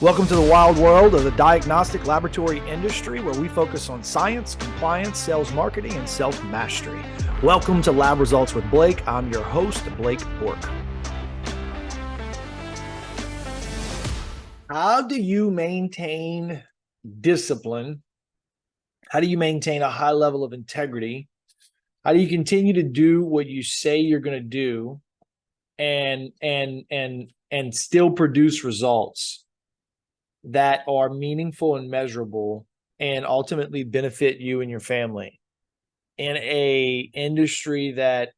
Welcome to the wild world of the diagnostic laboratory industry, where we focus on science, compliance, sales marketing, and self-mastery. Welcome to Lab Results with Blake. I'm your host, Blake Bork. How do you maintain discipline? How do you maintain a high level of integrity? How do you continue to do what you say you're going to do and still produce results that are meaningful and measurable and ultimately benefit you and your family in a industry that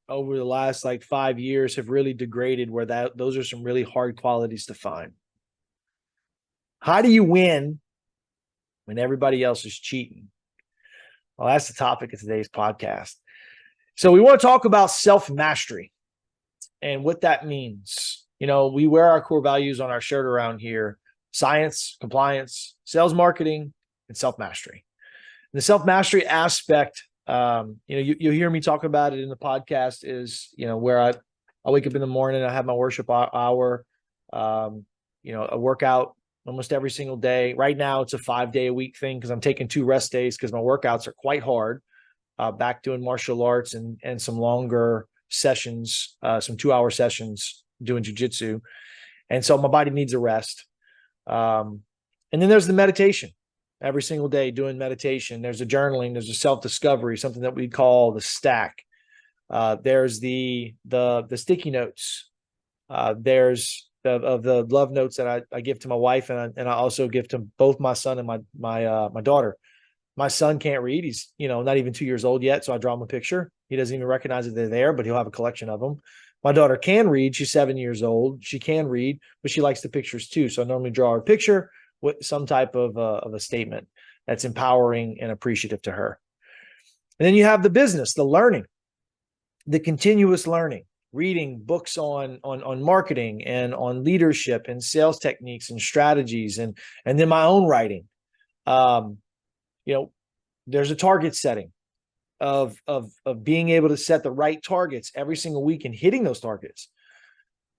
over the last 5 years have really degraded, where those are some really hard qualities to find? How do you win when everybody else is cheating? Well, that's the topic of today's podcast. So we want to talk about self-mastery and what that means. You know, we wear our core values on our shirt around here: science, compliance, sales marketing, and self-mastery. And the self-mastery aspect, you'll hear me talk about it in the podcast, is, where I wake up in the morning, I have my worship hour, a workout almost every single day. Right now, it's a 5-day-a-week thing because I'm taking 2 rest days because my workouts are quite hard. Back doing martial arts and some longer sessions, some 2-hour sessions doing jiu-jitsu. And so my body needs a rest. And then there's the meditation. Every single day doing meditation. There's a journaling. There's a self-discovery, something that we call the stack. There's the sticky notes. There's the love notes that I give to my wife, and I also give to both my son and my daughter. My son can't read. He's not even 2 years old yet, so I draw him a picture. He doesn't even recognize that they're there, but he'll have a collection of them. My daughter can read. She's 7 years old. She can read, but she likes the pictures too. So I normally draw her a picture with some type of a statement that's empowering and appreciative to her. And then you have the business, the learning, the continuous learning, reading books on marketing and on leadership and sales techniques and strategies, and then my own writing. There's a target setting of being able to set the right targets every single week and hitting those targets.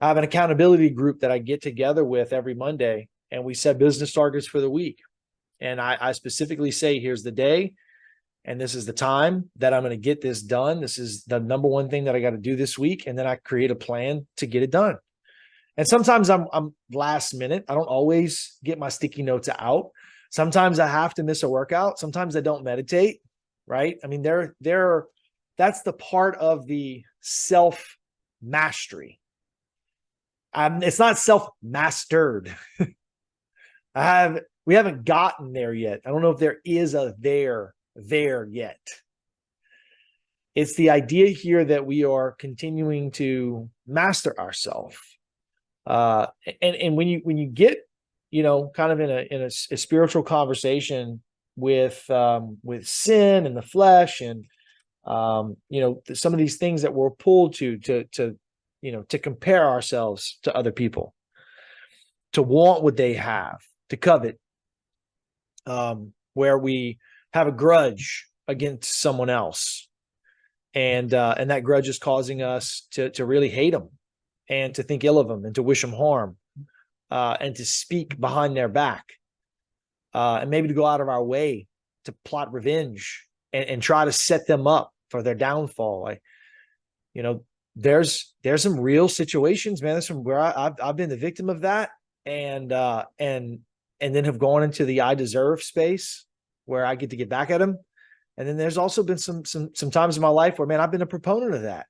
I have an accountability group that I get together with every Monday, and we set business targets for the week. And I specifically say, here's the day, and this is the time that I'm going to get this done. This is the number one thing that I got to do this week. And then I create a plan to get it done. And sometimes I'm last minute. I don't always get my sticky notes out. Sometimes I have to miss a workout. Sometimes I don't meditate, right? I mean, that's the part of the self-mastery. It's not self-mastered. We haven't gotten there yet. I don't know if there is a there yet. It's the idea here that we are continuing to master ourselves. And when you get, kind of in a spiritual conversation with sin and the flesh, and some of these things that we're pulled to compare ourselves to other people, to want what they have, to covet, where we have a grudge against someone else, and that grudge is causing us to really hate them, and to think ill of them, and to wish them harm, and to speak behind their back, and maybe to go out of our way to plot revenge and try to set them up for their downfall. There's some real situations, man. There's some where I've been the victim of that, and then have gone into the I deserve space where I get to get back at them. And then there's also been some times in my life where, man, I've been a proponent of that,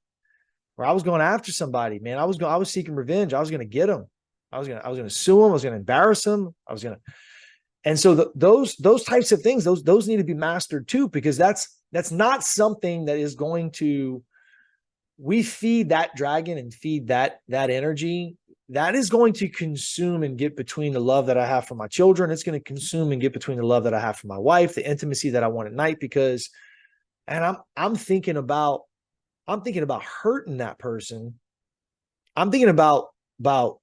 where I was going after somebody, man. I was seeking revenge. I was going to get them. I was going to sue them. I was going to embarrass them. And so those types of things, those need to be mastered too, because that's not something that is going to, we feed that dragon and feed that energy. That is going to consume and get between the love that I have for my children. It's going to consume and get between the love that I have for my wife, the intimacy that I want at night, because, and I'm thinking about hurting that person. I'm thinking about calling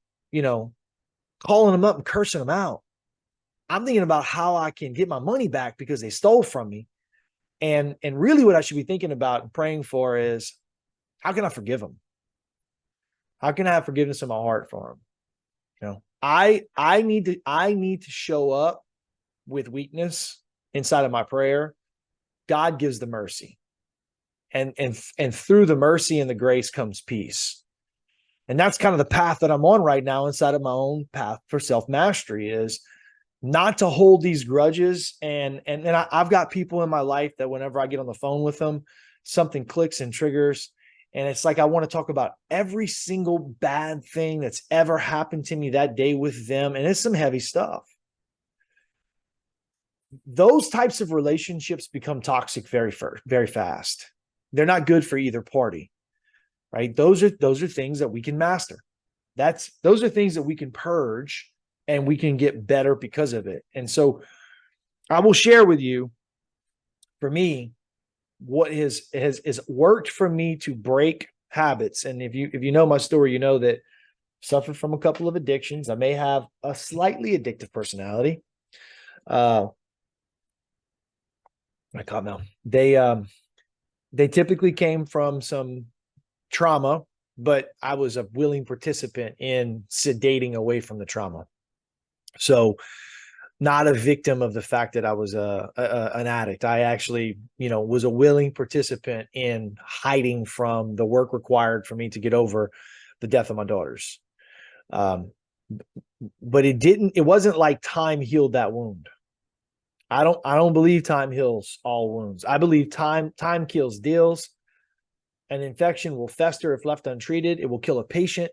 them up and cursing them out. I'm thinking about how I can get my money back because they stole from me. And really what I should be thinking about and praying for is, how can I forgive them? How can I have forgiveness in my heart for them? I need to show up with weakness inside of my prayer. God gives the mercy. And through the mercy and the grace comes peace. And that's kind of the path that I'm on right now inside of my own path for self-mastery, is not to hold these grudges. And I've got people in my life that whenever I get on the phone with them, something clicks and triggers. And it's like I want to talk about every single bad thing that's ever happened to me that day with them. And it's some heavy stuff. Those types of relationships become toxic very fast. They're not good for either party, right? Those are things that we can master. Those are things that we can purge, and we can get better because of it. And so I will share with you, for me, what has worked for me to break habits. And if you know my story, you know that I suffered from a couple of addictions. I may have a slightly addictive personality. I caught now. They typically came from some trauma, but I was a willing participant in sedating away from the trauma. So not a victim of the fact that I was an addict. I actually, was a willing participant in hiding from the work required for me to get over the death of my daughters. But it wasn't like time healed that wound. I don't believe time heals all wounds. I believe time kills deals. An infection will fester if left untreated. It will kill a patient.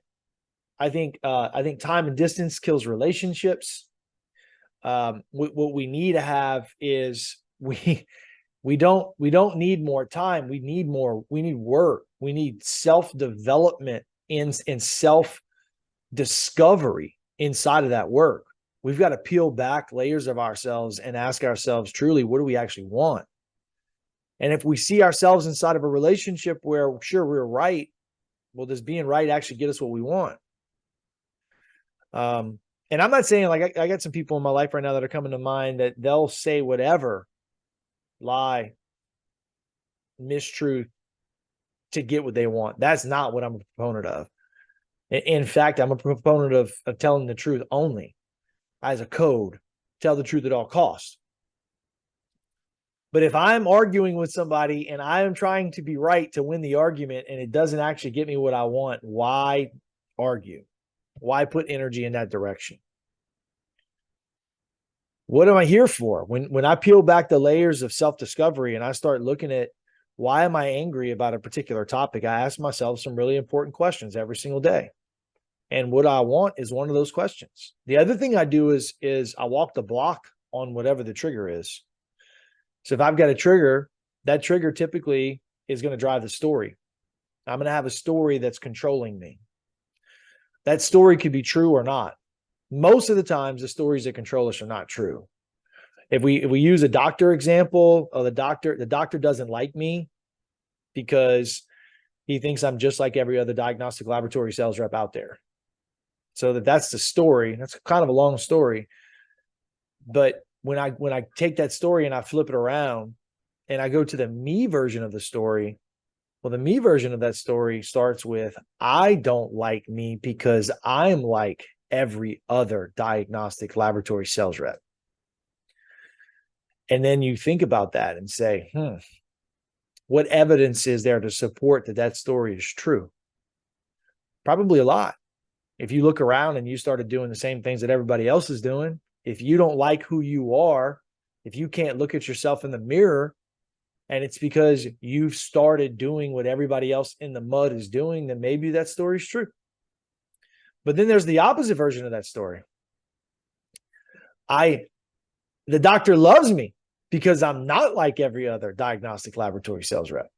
I think time and distance kills relationships. What we need to have is we don't need more time. We need work. We need self-development and self-discovery inside of that work. We've got to peel back layers of ourselves and ask ourselves truly, what do we actually want? And if we see ourselves inside of a relationship where, sure, we're right, well, does being right actually get us what we want? And I'm not saying, like, I got some people in my life right now that are coming to mind that they'll say whatever, lie, mistruth, to get what they want. That's not what I'm a proponent of. In fact, I'm a proponent of telling the truth only as a code. Tell the truth at all costs. But if I'm arguing with somebody and I am trying to be right to win the argument and it doesn't actually get me what I want, why argue? Why put energy in that direction? What am I here for? When I peel back the layers of self-discovery and I start looking at why am I angry about a particular topic, I ask myself some really important questions every single day. And what I want is one of those questions. The other thing I do is I walk the block on whatever the trigger is. So if I've got a trigger, that trigger typically is going to drive the story. I'm going to have a story that's controlling me. That story could be true or not. Most of the times, the stories that control us are not true. If we use a doctor example, the doctor doesn't like me because he thinks I'm just like every other diagnostic laboratory sales rep out there. So that's the story. That's kind of a long story. But when I take that story and I flip it around and I go to the me version of the story, well, the me version of that story starts with, I don't like me because I'm like every other diagnostic laboratory sales rep. And then you think about that and say, what evidence is there to support that story is true? Probably a lot. If you look around and you started doing the same things that everybody else is doing, if you don't like who you are, if you can't look at yourself in the mirror, and it's because you've started doing what everybody else in the mud is doing, then maybe that story is true. But then there's the opposite version of that story. The doctor loves me because I'm not like every other diagnostic laboratory sales rep.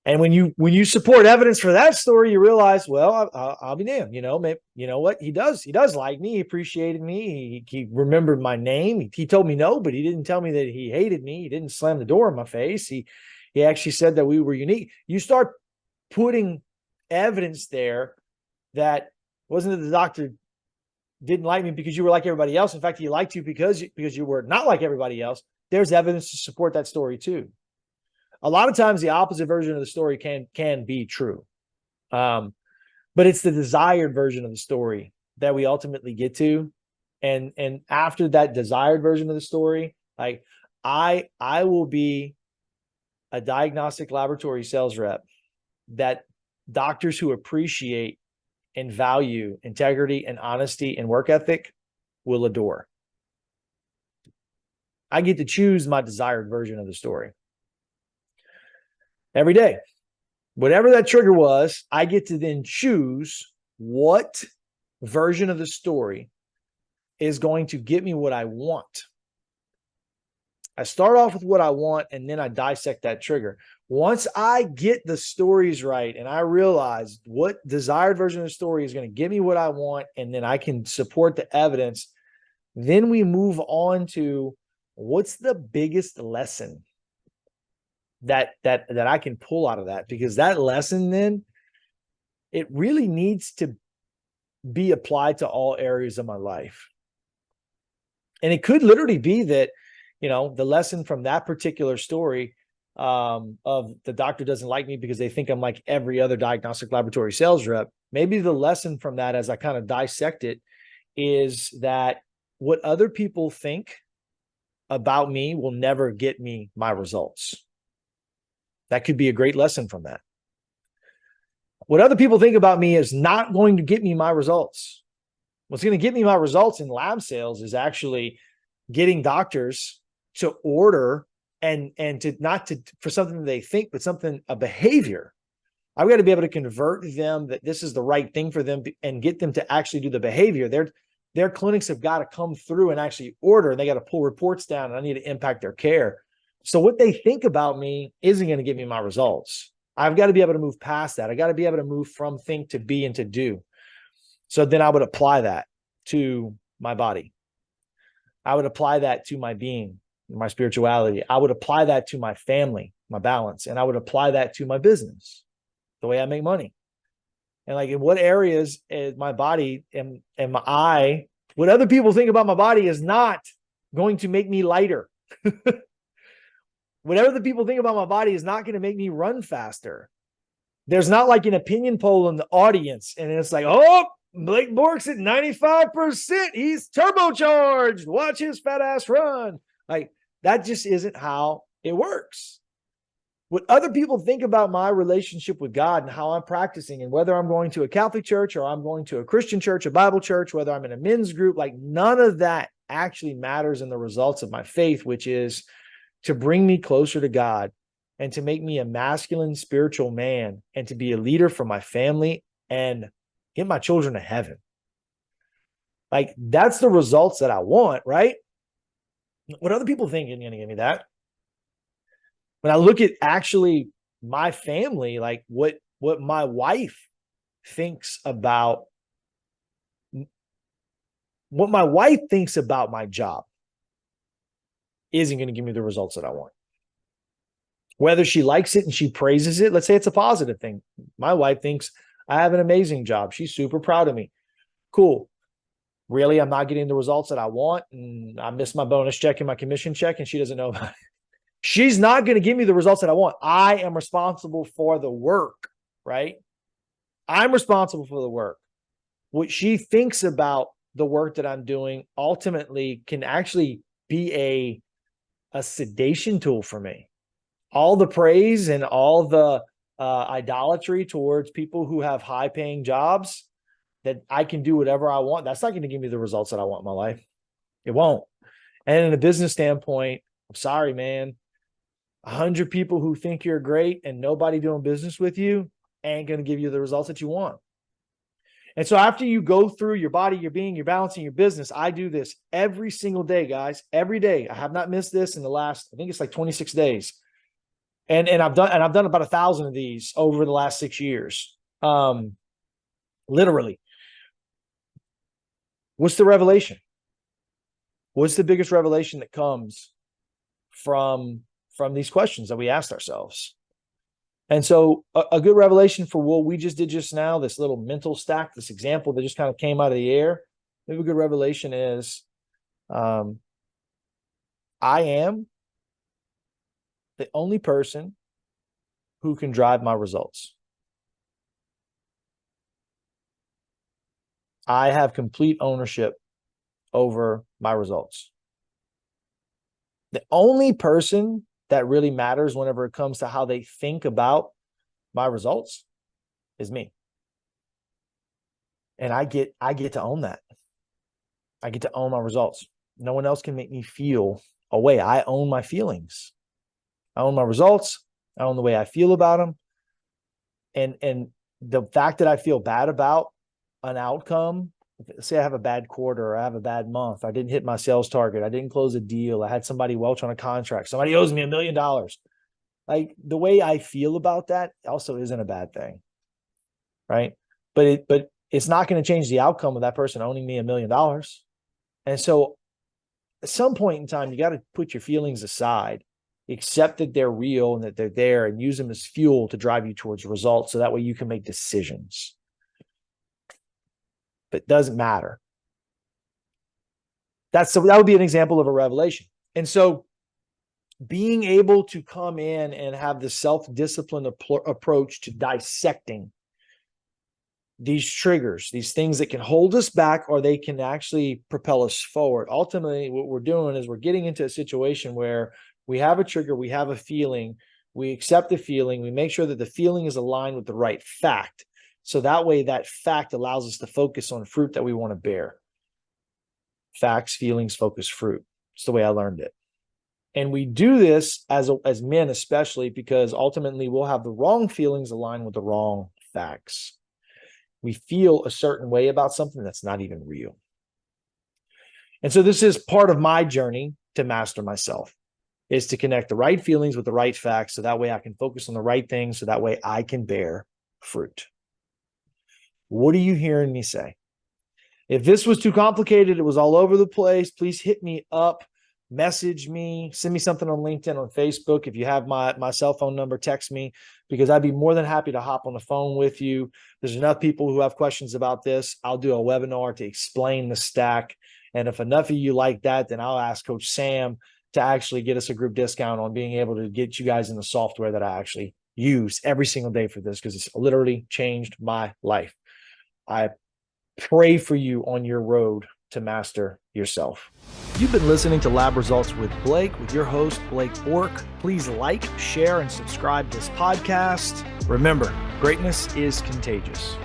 And when you support evidence for that story, you realize, well, I'll be damned. Maybe, you know what? He does like me. He appreciated me. He remembered my name. He told me no, but he didn't tell me that he hated me. He didn't slam the door in my face. He actually said that we were unique. You start putting evidence there that wasn't that the doctor didn't like me because you were like everybody else. In fact, he liked you because you were not like everybody else. There's evidence to support that story too. A lot of times the opposite version of the story can be true. But it's the desired version of the story that we ultimately get to. And after that desired version of the story, like I will be a diagnostic laboratory sales rep that doctors who appreciate and value integrity and honesty and work ethic will adore. I get to choose my desired version of the story every day. Whatever that trigger was, I get to then choose what version of the story is going to get me what I want. I start off with what I want, and then I dissect that trigger. Once I get the stories right and I realize what desired version of the story is going to give me what I want, and then I can support the evidence, then we move on to what's the biggest lesson that I can pull out of that, because that lesson then it really needs to be applied to all areas of my life. And it could literally be that, the lesson from that particular story of the doctor doesn't like me because they think I'm like every other diagnostic laboratory sales rep. Maybe the lesson from that, as I kind of dissect it, is that what other people think about me will never get me my results. That could be a great lesson from that. What other people think about me is not going to get me my results. What's going to get me my results in lab sales is actually getting doctors to order and to not to for something they think, but a behavior. I've got to be able to convert them that this is the right thing for them and get them to actually do the behavior. Their clinics have got to come through and actually order, and they got to pull reports down, and I need to impact their care. So what they think about me isn't going to give me my results. I've got to be able to move past that. I got to be able to move from think to be and to do. So then I would apply that to my body. I would apply that to my being, my spirituality. I would apply that to my family, my balance, and I would apply that to my business, the way I make money. And like in what areas is my body and what other people think about my body is not going to make me lighter. Whatever the people think about my body is not going to make me run faster. There's not like an opinion poll in the audience, and it's like, oh, Blake Bork's at 95%. He's turbocharged. Watch his fat ass run. Like, that just isn't how it works. What other people think about my relationship with God and how I'm practicing, and whether I'm going to a Catholic church or I'm going to a Christian church, a Bible church, whether I'm in a men's group, like none of that actually matters in the results of my faith, which is to bring me closer to God and to make me a masculine spiritual man and to be a leader for my family and get my children to heaven. Like, that's the results that I want, right? What other people think are going to give me that? When I look at actually my family, like what my wife thinks about my job isn't going to give me the results that I want. Whether she likes it and she praises it, let's say it's a positive thing. My wife thinks I have an amazing job. She's super proud of me. Cool. Really, I'm not getting the results that I want, and I missed my bonus check and my commission check, and she doesn't know about it. She's not going to give me the results that I want. I am responsible for the work, right? I'm responsible for the work. What she thinks about the work that I'm doing ultimately can actually be a sedation tool for me. All the praise and all the idolatry towards people who have high paying jobs that I can do whatever I want, that's not going to give me the results that I want in my life. It won't. And in a business standpoint, I'm sorry, man. 100 people who think you're great and nobody doing business with you ain't going to give you the results that you want. And so after you go through your body, your being, your balance, and your business, I do this every single day, guys. Every day. I have not missed this in the last, I think it's like 26 days. And I've done about 1,000 of these over the last 6 years. Literally. What's the revelation? What's the biggest revelation that comes from these questions that we asked ourselves? And so a good revelation for what we just did just now, this little mental stack, this example that just kind of came out of the air, maybe a good revelation is I am the only person who can drive my results. I have complete ownership over my results. The only person that really matters whenever it comes to how they think about my results is me. And I get to own that. I get to own my results. No one else can make me feel a way. I own my feelings. I own my results. I own the way I feel about them. And the fact that I feel bad about an outcome, say I have a bad quarter or I have a bad month, I didn't hit my sales target, I didn't close a deal, I had somebody welch on a contract, somebody owes me $1 million. Like, the way I feel about that also isn't a bad thing, right? But it's not going to change the outcome of that person owning me $1 million. And so at some point in time, you got to put your feelings aside, accept that they're real and that they're there, and use them as fuel to drive you towards results. So that way you can make decisions. But it doesn't matter. That would be an example of a revelation. And so being able to come in and have the self-discipline approach to dissecting these triggers, these things that can hold us back or they can actually propel us forward. Ultimately, what we're doing is we're getting into a situation where we have a trigger, we have a feeling, we accept the feeling, we make sure that the feeling is aligned with the right fact. So that way that fact allows us to focus on fruit that we want to bear. Facts, feelings, focus, fruit. It's the way I learned it. And we do this as men, especially because ultimately we'll have the wrong feelings aligned with the wrong facts. We feel a certain way about something that's not even real. And so this is part of my journey to master myself, is to connect the right feelings with the right facts. So that way I can focus on the right things. So that way I can bear fruit. What are you hearing me say? If this was too complicated, it was all over the place, please hit me up. Message me, send me something on LinkedIn, on Facebook. If you have my cell phone number, text me, because I'd be more than happy to hop on the phone with you. There's enough people who have questions about this. I'll do a webinar to explain the stack. And if enough of you like that, then I'll ask Coach Sam to actually get us a group discount on being able to get you guys in the software that I actually use every single day for this, because it's literally changed my life. I pray for you on your road to master yourself. You've been listening to Lab Results with Blake, with your host, Blake Bork. Please like, share, and subscribe to this podcast. Remember, greatness is contagious.